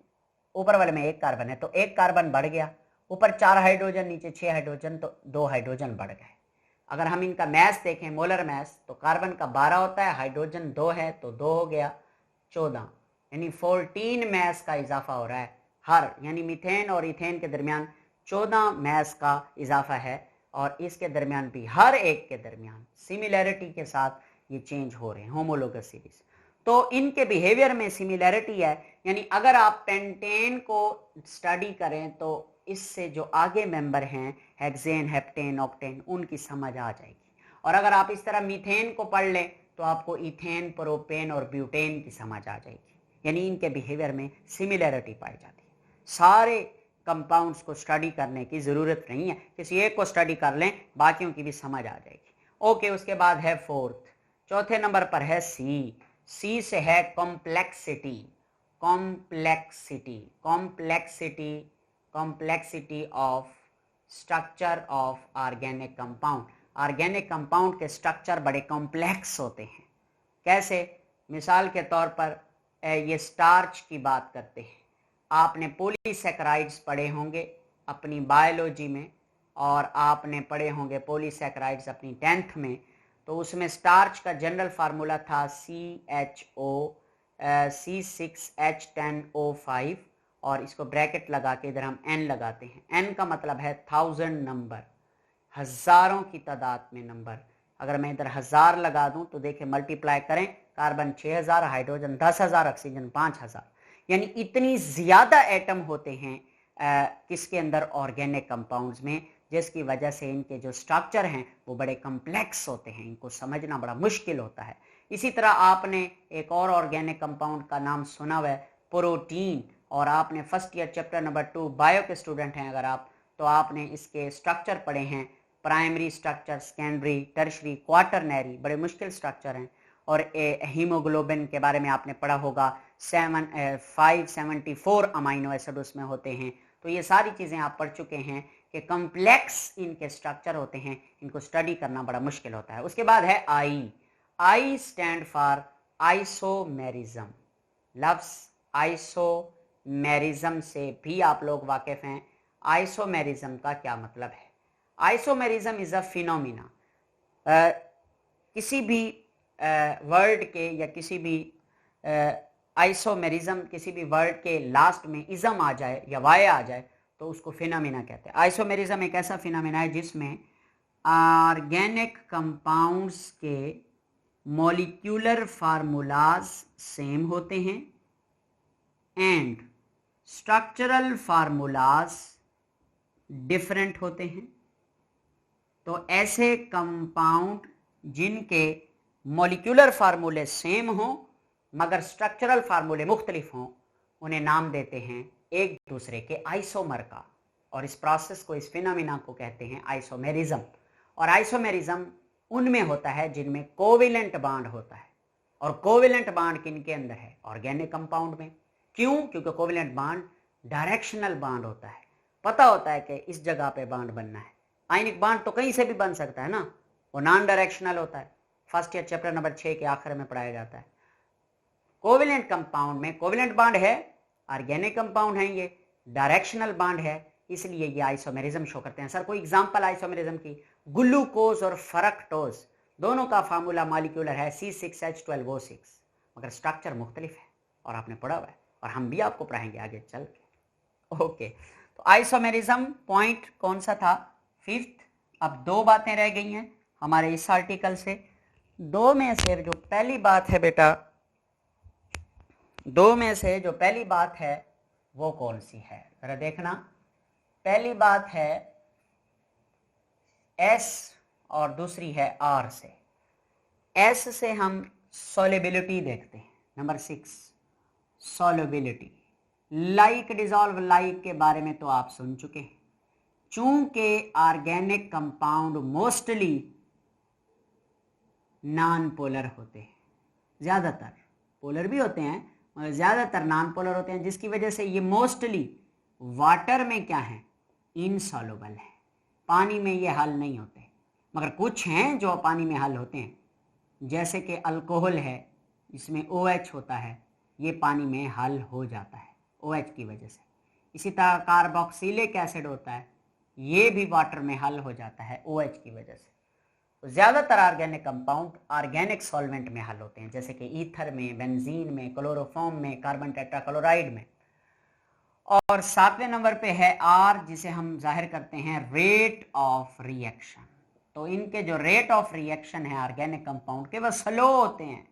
ऊपर वाले में 1 कार्बन है, तो 1 कार्बन बढ़ गया। ऊपर 4 हाइड्रोजन, नीचे 6 हाइड्रोजन, तो 2 हाइड्रोजन बढ़ गए। अगर हम इनका मैस देखें, मोलर मैस, तो कार्बन का 12 होता है, हाइड्रोजन 2 है तो 2 हो गया 14, यानी 14 मैस का इजाफा हो रहा है हर, यानी मीथेन और इथेन के दरमियान 14 मैस का इजाफा है और इसके दरमियान भी हर एक के दरमियान सिमिलैरिटी के साथ ये चेंज हो रहे हैं होमोलोगस सीरीज। तो इनके बिहेवियर में सिमिलैरिटी है, यानी अगर आप पेंटेन को स्टडी करें तो इससे जो आगे मेंबर हैं हेक्सेन, हेप्टेन, ऑक्टेन, उनकी समझ आ जाएगी। और अगर आप इस तरह मीथेन को पढ़ लें तो आपको इथेन, प्रोपेन और ब्यूटेन की समझ आ जाएगी, यानी इनके बिहेवियर में सिमिलैरिटी पाई जाती है। सारे कंपाउंड्स को स्टडी करने की ज़रूरत नहीं है, किसी एक को स्टडी कर लें, बाकियों की भी समझ आ जाएगी। ओके, उसके बाद है फोर्थ, चौथे नंबर पर है सी से है complexity. Complexity, complexity, complexity of structure of organic compound. Organic compound के स्ट्रक्चर बड़े कॉम्प्लेक्स होते हैं। कैसे? मिसाल के तौर पर ये स्टार्च की बात करते हैं। आपने पॉलीसैकेराइड्स पढ़े होंगे अपनी बायोलॉजी में और आपने पढ़े होंगे पॉलीसैकेराइड्स अपनी 10th में, तो उसमें स्टार्च का जनरल फार्मूला था CHO C6H10O5 और इसको ब्रैकेट लगा के इधर हम N लगाते हैं। N का मतलब है 1000 नंबर, हज़ारों की तादाद में नंबर। अगर मैं इधर 1000 लगा दूं तो देखिए मल्टीप्लाई करें, कार्बन 6000, हाइड्रोजन 10,000, ऑक्सीजन 5000, यानी इतनी ज़्यादा एटम होते हैं किसके अंदर? ऑर्गेनिक कंपाउंड्स में, जिसकी वजह से इनके जो स्ट्रक्चर हैं वो बड़े कम्प्लेक्स होते हैं, इनको समझना बड़ा मुश्किल होता है। इसी तरह आपने एक और ऑर्गेनिक कंपाउंड का नाम सुना हुआ है प्रोटीन, और आपने first year chapter number 2 bio के स्टूडेंट हैं अगर आप, तो आपने इसके स्ट्रक्चर पढ़े हैं, primary structure, secondary, tertiary, quaternary, बड़े मुश्किल स्ट्रक्चर हैं। और हीमोग्लोबिन के बारे में आपने पढ़ा होगा, 574 अमाइनो एसिड उसमें होते हैं। तो ये सारी चीज़ें आप पढ़ चुके हैं कि कम्प्लेक्स इनके स्ट्रक्चर होते हैं, इनको स्टडी करना बड़ा मुश्किल होता है। उसके बाद है आई स्टैंड फॉर आइसोमेरिज्म। लफ्ज़ आइसोमेरिज्म से भी आप लोग वाकिफ हैं। आइसोमेरिज्म का क्या मतलब है? Isomerism is a phenomena. किसी भी वर्ड के या किसी भी आइसोमेरिज्म, किसी भी वर्ड के लास्ट में इज़म आ जाए या वाय आ जाए तो उसको फिनोमिना कहते हैं। आइसोमेरिज्म एक ऐसा फिनोमिना है जिसमें ऑर्गेनिक कंपाउंड्स के मॉलिक्यूलर फार्मूलाज सेम होते हैं एंड स्ट्रक्चरल फार्मूलाज डिफरेंट होते हैं। तो ऐसे कंपाउंड जिनके मॉलिक्यूलर फार्मूले सेम हों मगर स्ट्रक्चरल फार्मूले मुख्तलिफ हों, उन्हें नाम देते हैं एक दूसरे के आइसोमर का, और इस प्रोसेस को, इस फिनोमिना को कहते हैं आइसोमेरिज्म। और आइसोमेरिज्म उनमें होता है जिनमें कोवेलेंट बॉन्ड होता है। और कोवेलेंट बॉन्ड किनके अंदर है? ऑर्गेनिक कंपाउंड में। क्यों? क्योंकि कोवेलेंट बॉन्ड डायरेक्शनल बॉन्ड होता है, पता होता है कि इस जगह पे बॉन्ड बनना है। आयनिक बॉन्ड तो कहीं से भी बन सकता है ना, वो नॉन डायरेक्शनल होता है, फर्स्ट ईयर चैप्टर नंबर 6 के आखिर में पढ़ाया जाता है। कोवेलेंट कंपाउंड में कोवेलेंट बॉन्ड है, ऑर्गेनिक कंपाउंड है, ये डायरेक्शनल बॉन्ड है, इसलिए ये आइसोमेरिज्म शो करते हैं। सर कोई एग्जांपल आइसोमेरिज्म की? ग्लूकोज और फ्रक्टोज दोनों का फार्मूला मॉलिक्यूलर है C6H12O6, मगर स्ट्रक्चर मुख्तलिफ है और आपने पढ़ा हुआ है और हम भी आपको पढ़ाएंगे आगे चल के। ओके, तो आइसोमेरिज्म पॉइंट कौन सा था? 5th। अब 2 बातें रह गई हैं हमारे इस आर्टिकल से। 2 में से जो पहली बात है बेटा, 2 में से जो पहली बात है वो कौन सी है? जरा देखना। पहली बात है S और दूसरी है R से। S से हम सॉल्युबिलिटी देखते हैं, number 6 solubility. Like dissolve like के बारे में तो आप सुन चुके हैं। चूंकि organic compound mostly non polar होते हैं, ज़्यादातर पोलर भी होते हैं मगर ज़्यादातर नॉन पोलर होते हैं, जिसकी वजह से ये मोस्टली वाटर में क्या है? इनसॉल्युबल है, पानी में ये हल नहीं होते। मगर कुछ हैं जो पानी में हल होते हैं, जैसे कि अल्कोहल है जिसमें OH होता है, ये पानी में हल हो जाता है OH की वजह से। इसी तरह कार्बोक्सिलिक एसिड होता है, ये भी वाटर में हल हो जाता है OH की वजह से। तो ज़्यादातर ऑर्गेनिक कंपाउंड ऑर्गेनिक सॉल्वेंट में हल होते हैं, जैसे कि ईथर में, बेंजीन में, क्लोरोफॉर्म में, कार्बन टेट्राक्लोराइड में। और 7वें नंबर पे है R, जिसे हम जाहिर करते हैं रेट ऑफ रिएक्शन। तो इनके जो रेट ऑफ रिएक्शन है ऑर्गेनिक कंपाउंड के, वह स्लो होते हैं,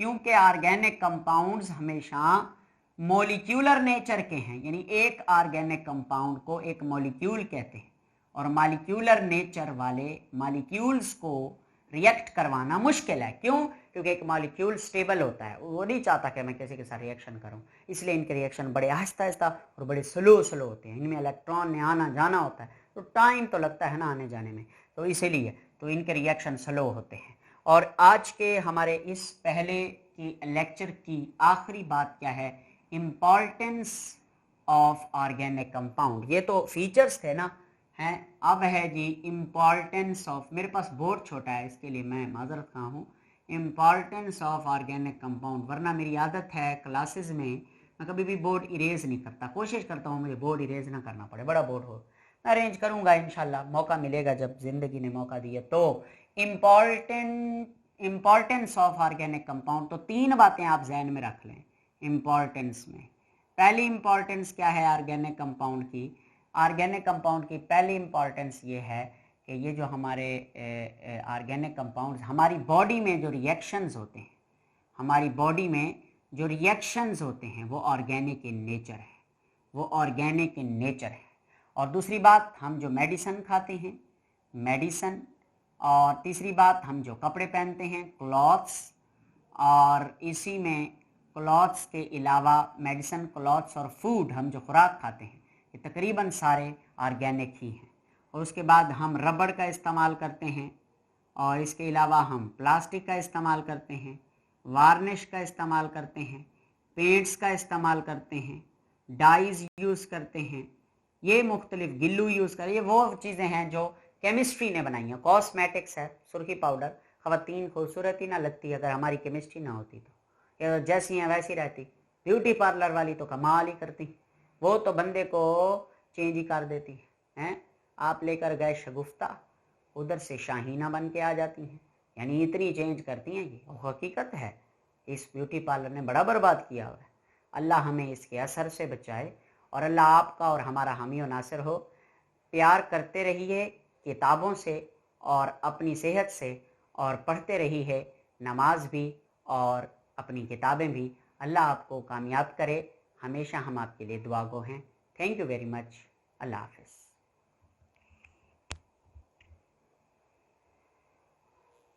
क्योंकि ऑर्गेनिक कंपाउंड्स हमेशा मॉलिक्यूलर नेचर के हैं, यानी एक ऑर्गेनिक कंपाउंड को एक मॉलिक्यूल कहते हैं और मॉलिक्यूलर नेचर वाले मॉलिक्यूल्स को रिएक्ट करवाना मुश्किल है। क्यों? क्योंकि एक मॉलिक्यूल स्टेबल होता है, वो नहीं चाहता कि मैं किसी के साथ रिएक्शन करूं, इसलिए इनके रिएक्शन बड़े आहिस्ता आहिस्ता और बड़े स्लो होते हैं। इनमें इलेक्ट्रॉन ने आना जाना होता है, तो टाइम तो लगता है ना आने जाने में, तो इसीलिए तो इनके रिएक्शन स्लो होते हैं। और आज के हमारे इस पहले की लेक्चर की आखिरी बात क्या है? Importance of organic compound. ये तो फीचर्स थे ना, हैं। अब है जी इम्पॉर्टेंस ऑफ, मेरे पास बोर्ड छोटा है इसके लिए मैं माजरत खा हूँ। इम्पॉर्टेंस ऑफ ऑर्गेनिक कंपाउंड, वरना मेरी आदत है क्लासेस में मैं कभी भी बोर्ड इरेज नहीं करता, कोशिश करता हूँ मुझे बोर्ड इरेज ना करना पड़े। बड़ा बोर्ड हो मैं अरेंज करूँगा इंशाल्लाह, मौका मिलेगा जब ज़िंदगी ने मौका दिया तो। इम्पॉर्टेंस ऑफ ऑर्गेनिक कंपाउंड, तो 3 बातें आप जहन में रख लें इम्पॉर्टेंस में। पहली इम्पॉर्टेंस क्या है ऑर्गेनिक कंपाउंड की? ऑर्गेनिक कंपाउंड की पहली इम्पॉर्टेंस ये है कि ये जो हमारे ऑर्गेनिक कंपाउंड्स हमारी बॉडी में जो रिएक्शंस होते हैं, हमारी बॉडी में जो रिएक्शंस होते हैं वो ऑर्गेनिक इन नेचर है, वो ऑर्गेनिक इन नेचर है। और दूसरी बात, हम जो मेडिसिन खाते हैं, मेडिसिन, और तीसरी बात हम जो कपड़े पहनते हैं, क्लॉथ्स, और इसी में क्लॉथ्स के अलावा मेडिसिन, क्लॉथ्स और फूड, हम जो खुराक खाते हैं, ये तकरीबन सारे ऑर्गेनिक ही हैं। और उसके बाद हम रबड़ का इस्तेमाल करते हैं, और इसके अलावा हम प्लास्टिक का इस्तेमाल करते हैं, वार्निश का इस्तेमाल करते हैं, पेंट्स का इस्तेमाल करते हैं, डाइज यूज़ करते हैं, ये मुख्तलिफ गिल्लू यूज़ करें। ये वो चीज़ें हैं जो केमिस्ट्री ने बनाई हैं। कॉस्मेटिक्स है, सुर्खी पाउडर, ख़वातीन खूबसूरत ही ना लगती अगर हमारी केमिस्ट्री ना होती, तो जैसी हैं वैसी रहती। ब्यूटी पार्लर वाली तो कमाल ही करती, वो तो बंदे को चेंज ही कर देती हैं। आप लेकर गए शगुफ्ता, उधर से शाहीना बन के आ जाती हैं, यानी इतनी चेंज करती हैं। ये हकीकत है, इस ब्यूटी पार्लर ने बड़ा बर्बाद किया हुआ है। अल्लाह हमें इसके असर से बचाए और अल्लाह आपका और हमारा हामी और नासिर हो। प्यार करते रहिए किताबों से और अपनी सेहत से, और पढ़ते रहिए नमाज भी और अपनी किताबें भी। अल्लाह आपको कामयाब करे। हमेशा हम आपके लिए दुआ गो हैं। Thank you very much. Allah हाफ़िज़।